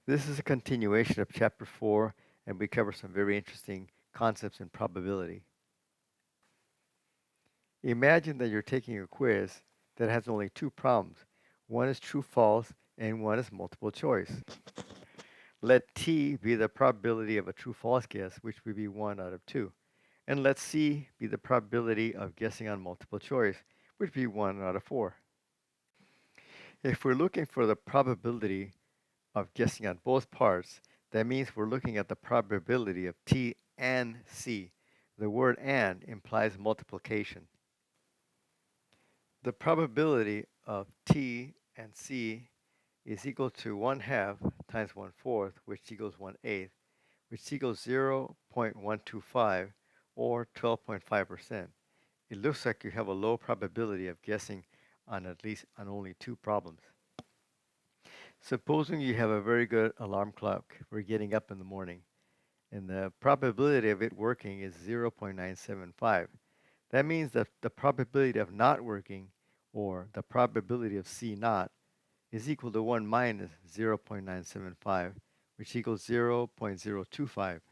This is a continuation of Chapter 4, and we cover some very interesting concepts in probability. Imagine that you're taking a quiz that has only two problems. One is true false, and one is multiple choice. Let T be the probability of a true false guess, which would be 1 out of 2. And let C be the probability of guessing on multiple choice, which would be 1 out of 4. If we're looking for the probability of guessing on both parts, that means we're looking at the probability of T and C. The word and implies multiplication. The probability of T and C is equal to 1/2 times 1/4, which equals 1/8, which equals 0.125 or 12.5%. It looks like you have a low probability of guessing on only two problems. Supposing you have a very good alarm clock for getting up in the morning, and the probability of it working is 0.975. That means that the probability of not working, or the probability of C not, is equal to 1 minus 0.975, which equals 0.025.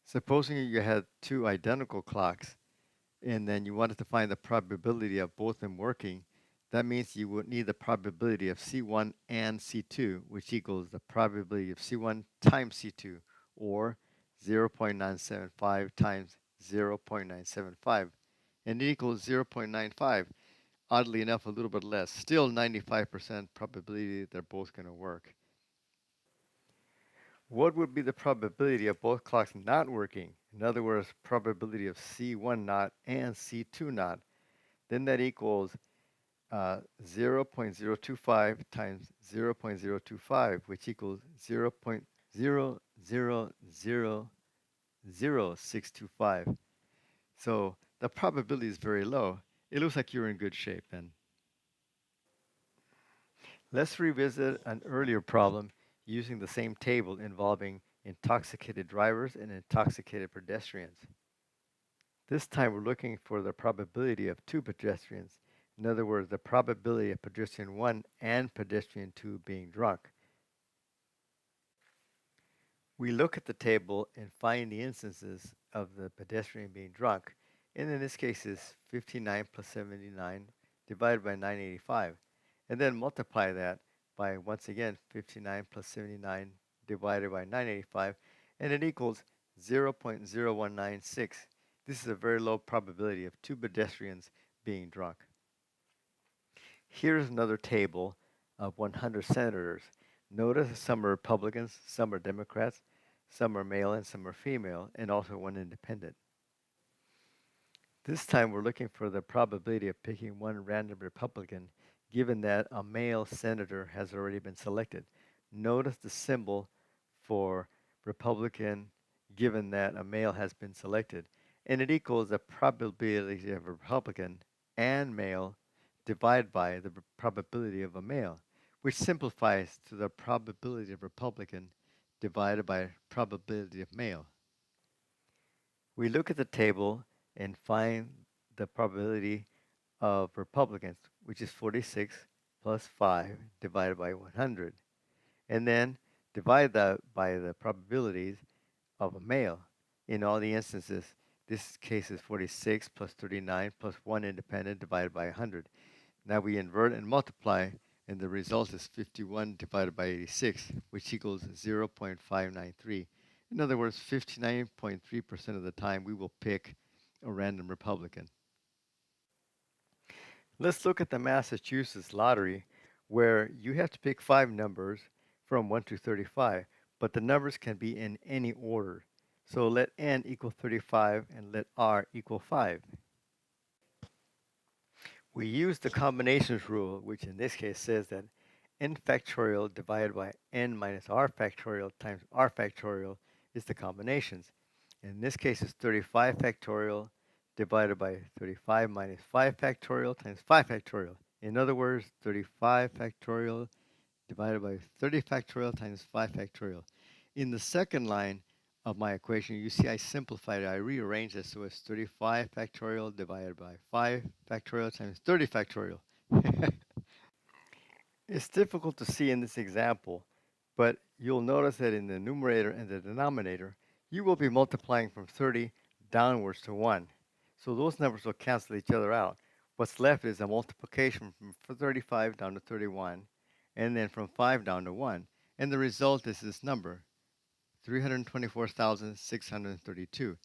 Supposing you had two identical clocks, and then you wanted to find the probability of both of them working, that means you would need the probability of C1 and C2, which equals the probability of C1 times C2, or 0.975 times 0.975, and it equals 0.95. Oddly enough, a little bit less. Still 95% probability they're both going to work. What would be the probability of both clocks not working? In other words, probability of C1 not and C2 not. Then that equals 0.025 times 0.025, which equals 0.0000625. So the probability is very low. It looks like you're in good shape then. Let's revisit an earlier problem using the same table involving intoxicated drivers and intoxicated pedestrians. This time we're looking for the probability of two pedestrians. In other words, the probability of pedestrian 1 and pedestrian 2 being drunk. We look at the table and find the instances of the pedestrian being drunk, and in this case is 59 plus 79 divided by 985, and then multiply that by, once again, 59 plus 79 divided by 985, and it equals 0.0196. This is a very low probability of two pedestrians being drunk. Here's another table of 100 senators. Notice some are Republicans, some are Democrats, some are male and some are female, and also one independent. This time we're looking for the probability of picking one random Republican, given that a male senator has already been selected. Notice the symbol for Republican, given that a male has been selected, and it equals the probability of a Republican and male divided by the probability of a male, which simplifies to the probability of Republican divided by probability of male. We look at the table and find the probability of Republicans, which is 46 plus 5 divided by 100, and then divide that by the probabilities of a male. In all the instances, this case is 46 plus 39 plus 1 independent divided by 100. Now we invert and multiply, and the result is 51 divided by 86, which equals 0.593. In other words, 59.3% of the time we will pick a random Republican. Let's look at the Massachusetts lottery, where you have to pick 5 numbers from 1 to 35, but the numbers can be in any order. So let n equal 35 and let r equal 5. We use the combinations rule, which in this case says that n factorial divided by n minus r factorial times r factorial is the combinations. In this case, it's 35 factorial divided by 35 minus 5 factorial times 5 factorial. In other words, 35 factorial divided by 30 factorial times 5 factorial. In the second line of my equation, you see I simplified it. I rearranged it so it's 35 factorial divided by 5 factorial times 30 factorial. It's difficult to see in this example, but you'll notice that in the numerator and the denominator, you will be multiplying from 30 downwards to 1. So those numbers will cancel each other out. What's left is a multiplication from 35 down to 31, and then from 5 down to 1. And the result is this number, 324,632,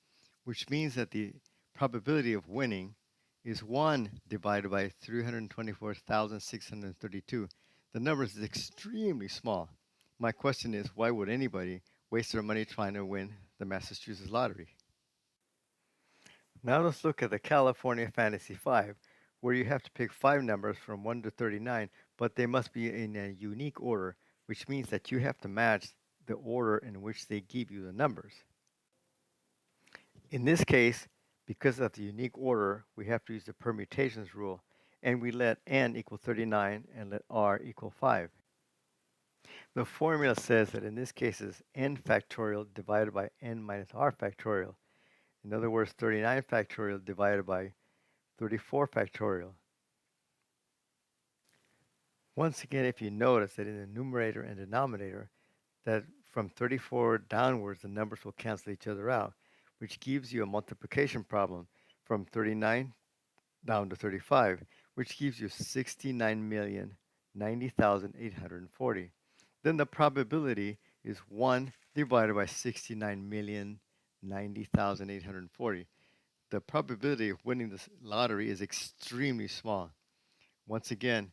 which means that the probability of winning is 1 divided by 324,632. The number is extremely small. My question is, why would anybody waste their money trying to win the Massachusetts lottery? Now let's look at the California Fantasy 5, where you have to pick 5 numbers from 1 to 39, but they must be in a unique order, which means that you have to match the order in which they give you the numbers. In this case, because of the unique order, we have to use the permutations rule, and we let n equal 39 and let r equal 5. The formula says that in this case is n factorial divided by n minus r factorial. In other words, 39 factorial divided by 34 factorial. Once again, if you notice that in the numerator and denominator, that from 34 downwards, the numbers will cancel each other out, which gives you a multiplication problem from 39 down to 35, which gives you 69,090,840. Then the probability is 1 divided by 69,090,840. The probability of winning this lottery is extremely small. Once again,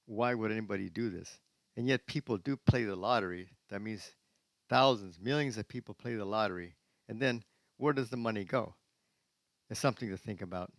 why would anybody do this? And yet people do play the lottery. That means thousands, millions of people play the lottery. And then where does the money go? It's something to think about.